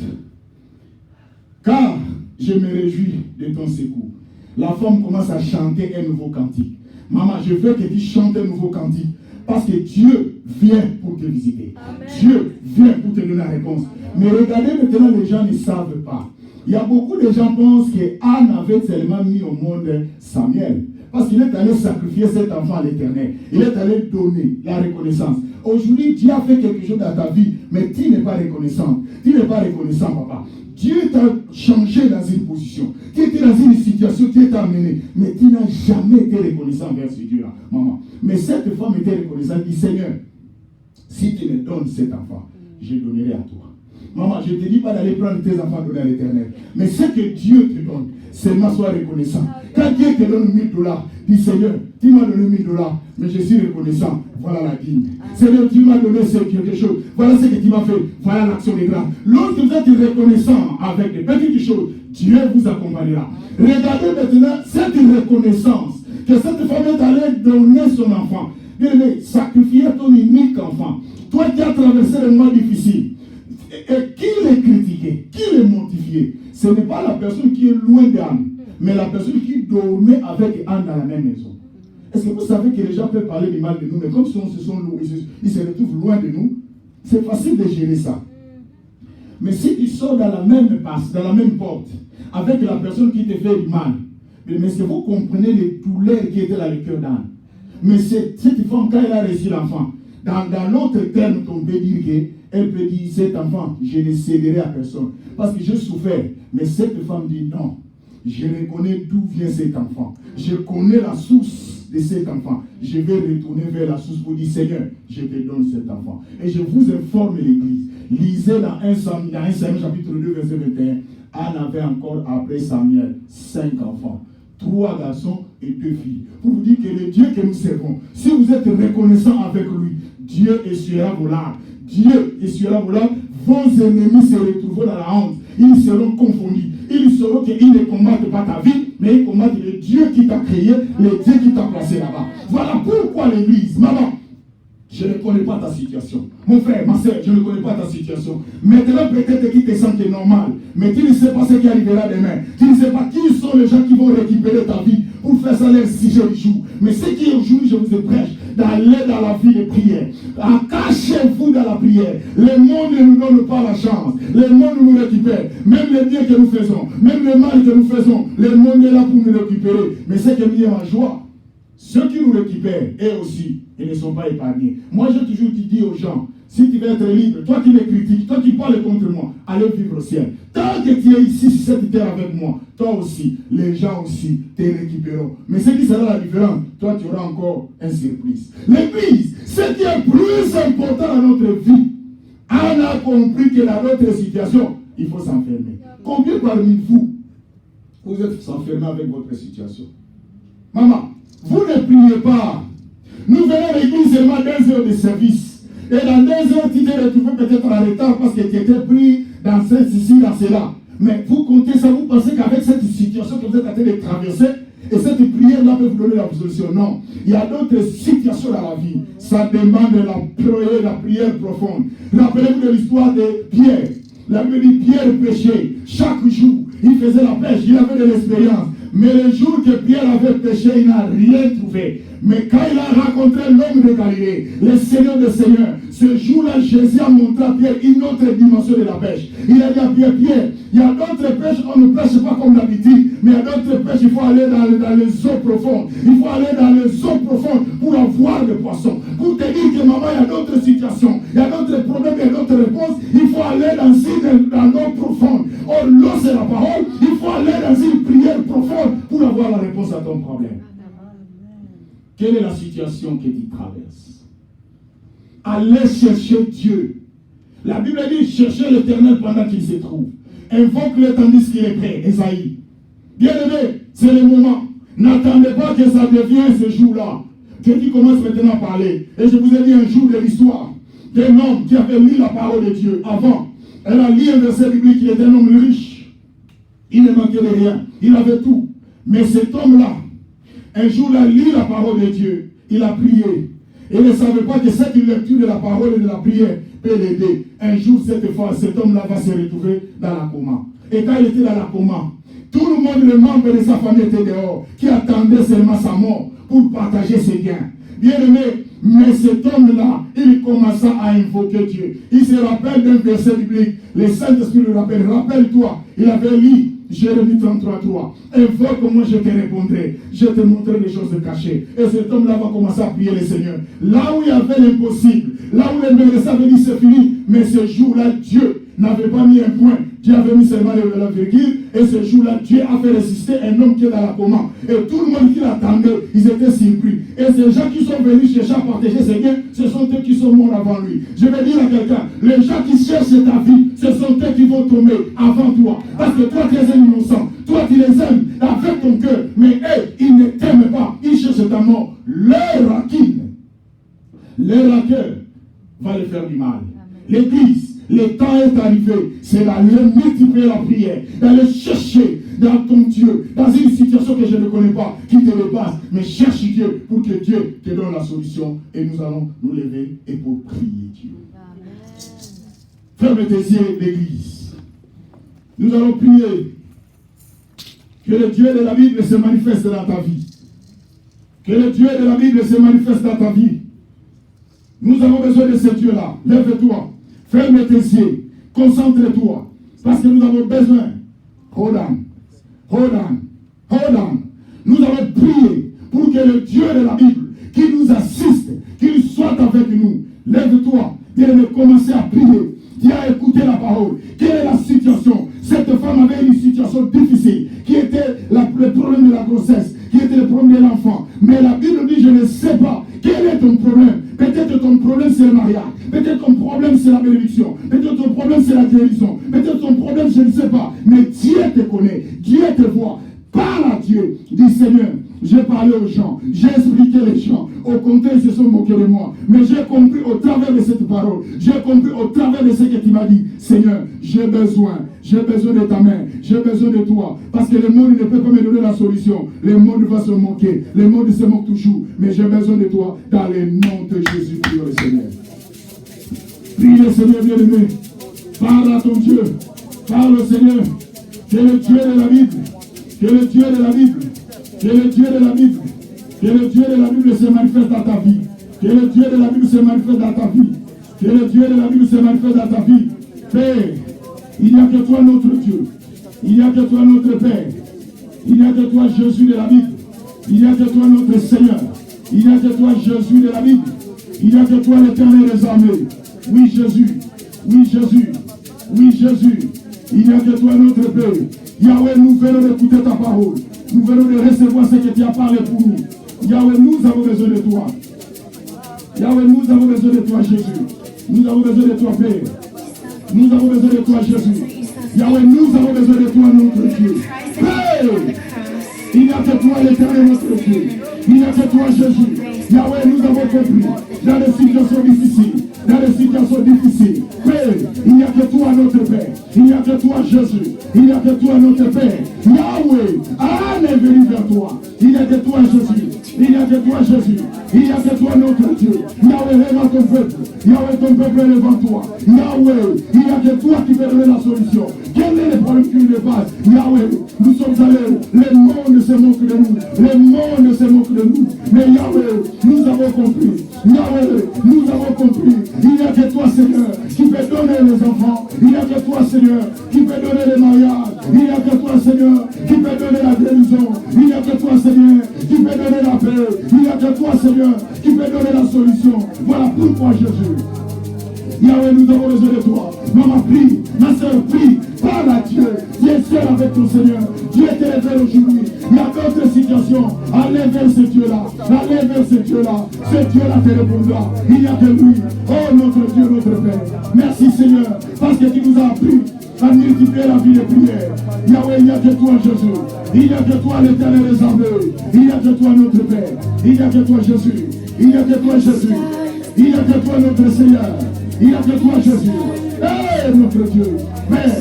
car je me réjouis de ton secours. La femme commence à chanter un nouveau cantique. Maman, je veux que tu chantes un nouveau cantique. Parce que Dieu vient pour te visiter. Amen. Dieu vient pour te donner la réponse. Amen. Mais regardez maintenant, les gens ne savent pas. Il y a beaucoup de gens qui pensent qu'Anne avait seulement mis au monde Samuel. Parce qu'il est allé sacrifier cet enfant à l'Éternel. Il est allé donner la reconnaissance. Aujourd'hui, Dieu a fait quelque chose dans ta vie, mais tu n'es pas reconnaissant. Tu n'es pas reconnaissant, papa. Dieu t'a changé dans une position. Tu étais dans une situation, tu étais amené. Mais tu n'as jamais été reconnaissant envers ce Dieu-là, maman. Mais cette femme était reconnaissante. Elle dit, Seigneur, si tu me donnes cet enfant, je donnerai à toi. Maman, je ne te dis pas d'aller prendre tes enfants donner à l'Éternel. Mais ce que Dieu te donne, seulement sois reconnaissant. Quand Dieu te donne $1000, dis Seigneur, tu m'as donné $1000, mais je suis reconnaissant. Voilà la dîme. Seigneur, tu m'as donné quelque chose. Voilà ce que tu m'as fait. Voilà l'action des grâces. Lorsque vous êtes reconnaissant avec des petites choses, Dieu vous accompagnera. Regardez maintenant cette reconnaissance que cette femme est allée donner son enfant. Bien aimé, sacrifier ton unique enfant. Toi qui as traversé les mois difficiles. Et qui les critiquait, qui les mortifiait, ce n'est pas la personne qui est loin d'Anne, mais la personne qui dormait avec Anne dans la même maison. Est-ce que vous savez que les gens peuvent parler du mal de nous, mais comme ils se retrouvent loin de nous, c'est facile de gérer ça. Mais si tu sors dans la même passe, dans la même porte, avec la personne qui te fait du mal, mais est-ce que vous comprenez les douleurs qui étaient dans le cœur d'Anne? Mais cette femme, quand elle a reçu l'enfant, dans l'autre terme, on peut dire qu'elle peut dire, cet enfant, je ne céderai à personne. Parce que je souffrais. Mais cette femme dit non. je reconnais d'où vient cet enfant. Je connais la source de cet enfant. Je vais retourner vers la source pour dire, Seigneur, je te donne cet enfant. Et je vous informe l'Église. Lisez dans 1 Samuel chapitre 2, verset 21. Anne avait encore, après Samuel, 5 enfants. 3 garçons et 2 filles. Pour vous dire que le Dieu que nous servons, si vous êtes reconnaissant avec lui, Dieu essuiera vos larmes. Dieu essuiera vos larmes. Vos ennemis se retrouveront dans la honte. Ils seront confondus. Ils sauront qu'ils ne combattent pas ta vie, mais ils combattent le Dieu qui t'a créé, le Dieu qui t'a placé là-bas. Voilà pourquoi l'Église, maman, je ne connais pas ta situation. Mon frère, ma soeur, je ne connais pas ta situation. Maintenant, peut-être qu'il te semble normal, mais tu ne sais pas ce qui arrivera demain. Tu ne sais pas qui sont les gens qui vont récupérer ta vie pour faire ça leur sujet du jour. Mais ce qui est aujourd'hui, je vous prêche d'aller dans la vie de prière. Cachez-vous dans la prière. Le monde ne nous donne pas la chance. Le monde nous récupère. Même les biens que nous faisons, même le mal que nous faisons, le monde est là pour nous récupérer. Mais ce qui est mis en joie, ceux qui nous récupèrent, eux aussi, ils ne sont pas épargnés. Moi, j'ai toujours dit aux gens, si tu veux être libre, toi qui me critiques, toi qui parles contre moi, allez vivre au ciel. Tant que tu es ici sur cette terre avec moi, toi aussi, les gens aussi te récupéreront. Mais ce qui sera la différence, toi tu auras encore un surprise. L'Église, ce qui est plus important dans notre vie, on a compris que dans notre situation, il faut s'enfermer. Combien parmi vous, vous êtes enfermés avec votre situation? Maman, vous ne priez pas. Nous venons à l'église seulement 2 heures de service. Et dans 2 heures, tu t'es retrouvé peut-être en retard parce que tu étais pris dans ceci, dans cela. Mais vous comptez ça, vous pensez qu'avec cette situation que vous êtes en train de traverser, et cette prière-là peut vous donner la solution. Non. Il y a d'autres situations dans la vie. Ça demande la prière profonde. Rappelez-vous de l'histoire de Pierre. La Bible dit Pierre péchait. Chaque jour, il faisait la pêche. Il avait de l'expérience. Mais le jour que Pierre avait péché, il n'a rien trouvé. Mais quand il a rencontré l'homme de Galilée, le Seigneur des Seigneurs, ce jour-là, Jésus a montré à Pierre une autre dimension de la pêche. Il a dit à Pierre, il y a d'autres pêches, on ne pêche pas comme d'habitude, mais il y a d'autres pêches, il faut aller dans les eaux profondes. Il faut aller dans les eaux profondes pour avoir des poissons. Pour te dire que maman, il y a d'autres situations, il y a d'autres problèmes, il y a d'autres réponses. Il faut aller dans l'eau profonde. Or, l'eau, c'est la parole. Il faut aller dans une prière profonde pour avoir la réponse à ton problème. Quelle est la situation que tu traverses? Allez chercher Dieu. La Bible dit, cherchez l'Éternel pendant qu'il se trouve. Invoque-le tandis qu'il est prêt. Esaïe. Bien-aimé, c'est le moment. N'attendez pas que ça devienne ce jour-là. Que tu commences maintenant à parler. Et je vous ai dit un jour de l'histoire d'un homme qui avait lu la parole de Dieu avant. Elle a lu un verset biblique, il était un homme riche. Il ne manquait de rien. Il avait tout. Mais cet homme-là, un jour, il a lu la parole de Dieu. Il a prié. Et il ne savait pas que cette lecture de la parole et de la prière peut l'aider. Un jour, cet homme-là va se retrouver dans la coma. Et quand il était dans la coma, tout le monde, les membres de sa famille étaient dehors, qui attendaient seulement sa mort pour partager ses biens. Bien aimé, mais cet homme-là, il commença à invoquer Dieu. Il se rappelle d'un verset biblique. Le Saint-Esprit le rappelle. Rappelle-toi, il avait lu Jérémie 33:3. Invoque-moi, je te répondrai. Je te montrerai des choses cachées. Et cet homme-là va commencer à prier le Seigneur. Là où il y avait l'impossible, là où les médecins avaient dit c'est fini, mais ce jour-là, Dieu n'avait pas mis un point. Dieu avait mis seulement la virgule. Et ce jour-là, Dieu a fait résister un homme qui est dans la coma. Et tout le monde qui l'attendait, ils étaient surpris. Et ces gens qui sont venus chercher à partager ses biens, ce sont eux qui sont morts avant lui. Je vais dire à quelqu'un, les gens qui cherchent ta vie, ce sont eux qui vont tomber avant toi. Parce que toi, tu es un innocent. Toi, tu les aimes avec ton cœur. Mais eux, ils ne t'aiment pas. Ils cherchent ta mort. Leur raquine, leur rancœur va les faire du mal. L'Église, le temps est arrivé, c'est d'aller multiplier la prière, d'aller chercher dans ton Dieu, dans une situation que je ne connais pas, qui te dépasse, mais cherche Dieu pour que Dieu te donne la solution et nous allons nous lever et pour prier Dieu. Ferme tes yeux, l'Église. Nous allons prier que le Dieu de la Bible se manifeste dans ta vie. Que le Dieu de la Bible se manifeste dans ta vie. Nous avons besoin de ce Dieu-là. Lève-toi. Ferme tes yeux, concentre-toi, parce que nous avons besoin. Hold on, hold on, hold on. Nous allons prier pour que le Dieu de la Bible, qui nous assiste, qu'il soit avec nous. Lève-toi, viens commencer à prier. Viens écouter la parole. Quelle est la situation? Cette femme avait une situation difficile, qui était le problème de la grossesse, qui était le problème de l'enfant. Mais la Bible dit, je ne sais pas. Quel est ton problème? Peut-être ton problème c'est le mariage. Peut-être ton problème c'est la bénédiction. Peut-être ton problème c'est la guérison. Peut-être ton problème je ne sais pas. Mais Dieu te connaît. Dieu te voit. Parle à Dieu. Dis Seigneur, j'ai parlé aux gens. J'ai expliqué les gens. Au contraire, ils se sont moqués de moi. Mais j'ai compris au travers de cette parole. J'ai compris au travers de ce que tu m'as dit. Seigneur, j'ai besoin de ta main. J'ai besoin de toi. Parce que le monde ne peut pas me donner la solution. Le monde va se moquer. Le monde se moque toujours. Mais j'ai besoin de toi. Dans le nom de Jésus, prie le Seigneur. Prie le Seigneur bien-aimé. Parle à ton Dieu. Parle au Seigneur. Tu es le Dieu de la Bible. Que le Dieu de la Bible, que le Dieu de la Bible, que le Dieu de la Bible se manifeste dans ta vie. Que le Dieu de la Bible se manifeste dans ta vie. Que le Dieu de la Bible se manifeste dans ta vie. Père, il n'y a que toi notre Dieu. Il n'y a que toi notre Père. Il n'y a que toi Jésus de la Bible. Il n'y a que toi notre Seigneur. Il n'y a que toi Jésus de la Bible. Il n'y a que toi l'Éternel des armées. Oui Jésus. Oui Jésus. Oui Jésus. Il n'y a que toi notre Père. Yahweh, nous venons d'écouter ta parole. Nous venons de recevoir ce que tu as parlé pour nous. Yahweh, nous avons besoin de toi. Yahweh, nous avons besoin de toi, Jésus. Nous avons besoin de toi, Père. Nous avons besoin de toi, Jésus. Yahweh, nous avons besoin de toi, notre Dieu. Père, il n'y a que toi, l'Éternel, notre Dieu. Il n'y a que toi, Jésus. Yahweh, nous avons compris. Dans les situations difficiles. Dans les situations difficiles. Père, il n'y a que toi, notre Père. Il n'y a que toi, Jésus. Il n'y a que toi, notre Père. Yahweh, Anne est venu vers toi. Il n'y a que toi, Jésus. Il n'y a que toi, Jésus. Il n'y a que toi, notre Dieu. Yahweh, lève ton peuple. Yahweh, ton peuple est devant toi. Yahweh, il n'y a que toi qui peux donner la solution. Quel est le problème qui nous dépasse? Yahweh, nous sommes allés. Le monde se moque de nous. Le monde se moque de nous. Mais Yahweh, nous avons compris. Yahweh, nous avons compris. Il n'y a que toi, Seigneur, qui peut donner les enfants. Il n'y a que toi, Seigneur, qui peut donner les mariages. Il n'y a que toi, Seigneur, qui peut donner la guérison. Il n'y a que toi, Seigneur, qui peut donner la paix. Il n'y a que toi, Seigneur, qui peut donner la solution. Voilà pourquoi Jésus. Yahweh, nous avons besoin de toi. Maman, prie. Ma soeur, prie. Parle à Dieu. Viens seul avec ton Seigneur. Dieu te révèle aujourd'hui. Il y a d'autres situations. Allez vers ce Dieu-là. Allez vers ce Dieu-là. Ce Dieu-là te répondra. Il n'y a que lui. Oh, notre Dieu, notre Père. Merci, Seigneur, parce que tu nous as appris à multiplier la vie de prière. Yahweh, il n'y a que toi, Jésus. Il n'y a que toi, l'Éternel des armées. Il n'y a que toi, notre Père. Il n'y a que toi, Jésus. Il n'y a que toi, Jésus. Il n'y a que toi, notre Seigneur. Il n'y a que toi, Jésus. Hey, notre Dieu. Père,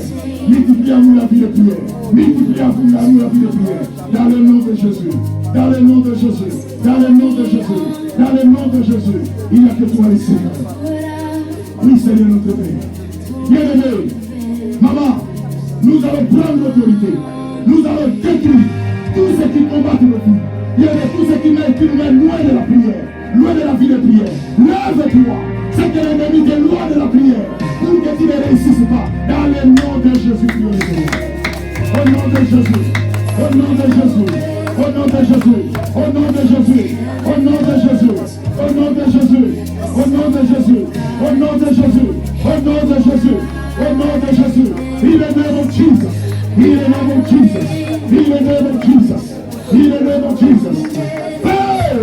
multiplie à nous la vie de prière. Multiplie à nous la vie de prière. Dans le nom de Jésus. Dans le nom de Jésus. Dans le nom de Jésus. Dans le nom de Jésus. Il n'y a que toi, le Seigneur. Oui, Seigneur, notre Père. Bien-aimé, maman, nous allons prendre l'autorité. Nous allons détruire tout ce qui combat nos vies. Il y a tout ce qui nous met loin de la prière. Loin de la vie de prière. Lève-toi. C'est que l'ennemi est loin de la prière. Pour que tu ne réussisses pas. Dans le nom de Jésus. Au nom de Jésus. Au nom de Jésus. Au nom de Jésus. Au nom de Jésus. Au nom de Jésus. Au nom de Jésus. Au nom de Jésus. Au nom de Jésus. Au nom de Jésus. Au nom de Jésus. In the name of Jesus. In the name of Jesus. In the name of Jesus. In the name of Jesus. Hey!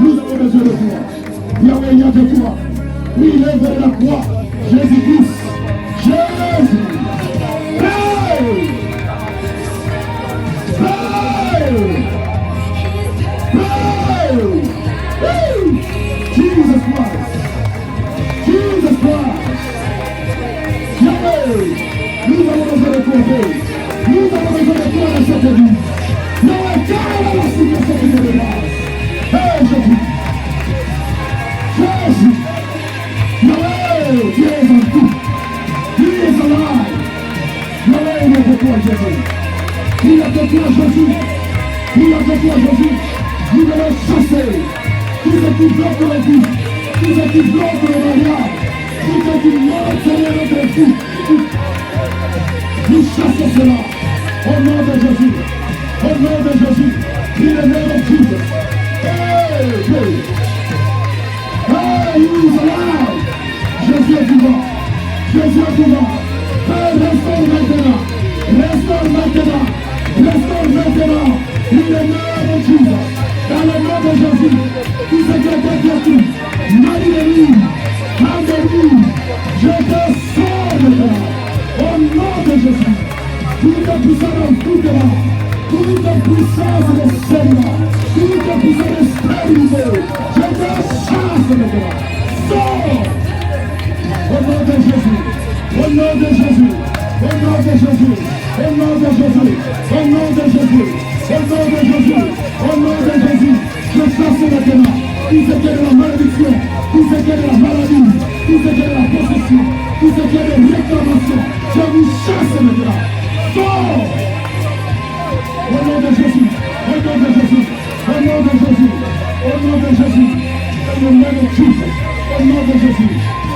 Nous avons besoin de toi. Yahweh, il y a que toi. Oui, il est vers la croix. Jésus-Christ. Jésus. Hey! Hey! Hey! Hey! Jesus Christ. Jesus Christ. Yahweh, nous avons besoin de toi, Père. Nous avons besoin de toi dans cette vie. Yahweh, quelle est la situation qui te dépasse? Hey, Jésus. Jésus. Yahweh, tu es en tout. Tu es alive. Yahweh, il n'y a que toi, Jésus. Il n'y a que toi, Jésus. Il n'y a que toi, Jésus. Nous allons chasser tout ce qui bloque la vie, tout ce qui bloque le mariage, tout ce qui bloque notre vie. Nous chassons cela au nom de Jésus. Au nom de Jésus. In the name of Jesus. Hey, hey. Hey, he is alive. Jésus est vivant. Jésus est vivant. Hey, restaure maintenant. Restaure maintenant. In the name of Jesus. Dans le nom de Jésus. Tout ce qui a été perdu. Marie de lui. Alléluia. Je te sors maintenant. Au nom de Jésus. Toute puissance dans tout là. Toute puissance de Seigneur. Toute puissance de stabilité. Je te chasse maintenant. Sors. Au nom de Jésus. Au nom de Jésus. Au nom de Jésus. Au nom de Jésus. Au nom de Jésus. Au nom de Jésus. Au nom de Jésus. Je chasse maintenant. Tout ce qui est de la malédiction. Tout ce qui est de la maladie. Tout ce qui est de la possession. Tout ce qui est de réclamation. Je vous chasse maintenant. Sors. Au nom de Jésus. Au nom de Jésus. Au nom de Jésus. Au nom de Jésus. Au nom de Jésus. Au nom de Jésus.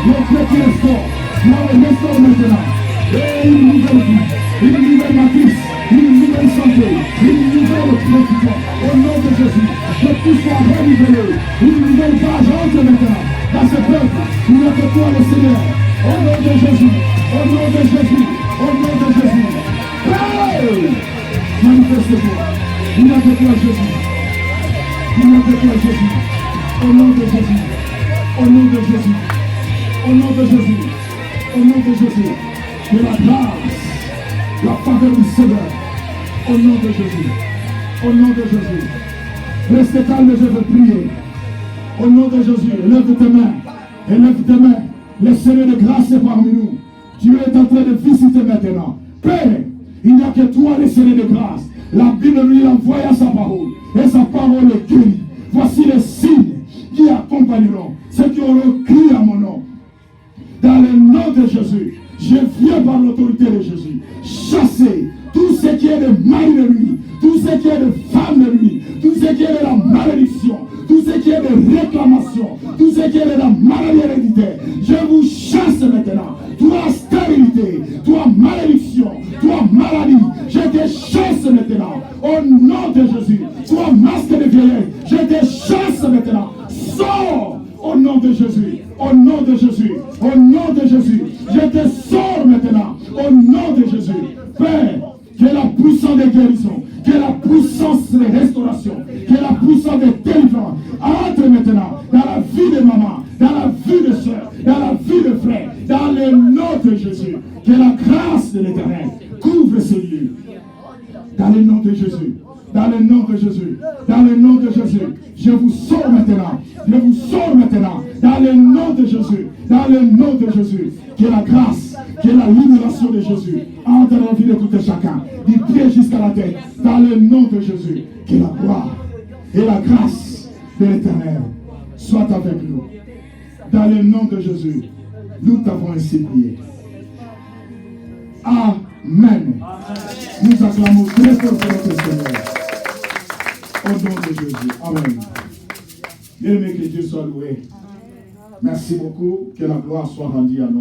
Le chrétien est fort. Moi, je restaure maintenant. Et une nouvelle vie, une nouvelle matrice, une nouvelle santé, une nouvelle précision. Au nom de Jésus, que tout soit renouvelé. Une nouvelle page entre maintenant. Dans ce peuple, il n'y a que toi le Seigneur. Au nom de Jésus, au nom de Jésus, au nom de Jésus. Hey! Manifeste-toi. Il n'y a que toi Jésus. Il n'y a que toi Jésus. Au nom de Jésus. Au nom de Jésus. Au nom de Jésus. Au nom de Jésus. Que la grâce, la faveur du Seigneur, au nom de Jésus, au nom de Jésus. Restez calme, je veux prier. Au nom de Jésus, lève tes mains, élève tes mains. Le Seigneur de grâce est parmi nous. Dieu est en train de visiter maintenant. Père, il n'y a que toi, le Seigneur de grâce. La Bible lui envoya sa parole, et sa parole est guérie. Voici les signes qui accompagneront ceux qui auront crié à mon nom. Dans le nom de Jésus, je viens par l'autorité de Jésus chasser tout ce qui est de mari de lui, tout ce qui est de femme de lui, tout ce qui est de la malédiction, tout ce qui est de réclamation, tout ce qui est de la maladie héréditaire. Je vous chasse maintenant. Toi stérilité, toi malédiction, toi maladie, je te chasse maintenant. Au nom de Jésus, toi masque de vieillesse, je te chasse maintenant. Sors au nom de Jésus. Au nom de Jésus, au nom de Jésus, je te sors maintenant, au nom de Jésus. Père, que la puissance de guérison, que la puissance de restauration, que la puissance de délivrance entre maintenant dans la vie de maman, dans la vie de soeur, dans la vie de frère, dans le nom de Jésus. Que la grâce de l'Éternel couvre ce lieu. Dans le nom de Jésus. Dans le nom de Jésus, dans le nom de Jésus, je vous sors maintenant, je vous sors maintenant, dans le nom de Jésus, dans le nom de Jésus, que la grâce, que la libération de Jésus entre dans la vie de tout et chacun, du pied jusqu'à la tête, dans le nom de Jésus, que la gloire et la grâce de l'Éternel soient avec nous. Dans le nom de Jésus, nous t'avons ainsi prié. Amen. Nous acclamons très fort pour notre Seigneur. Au nom de Jésus. Amen. Bien aimé, que Dieu soit loué. Merci beaucoup. Que la gloire soit rendue à notre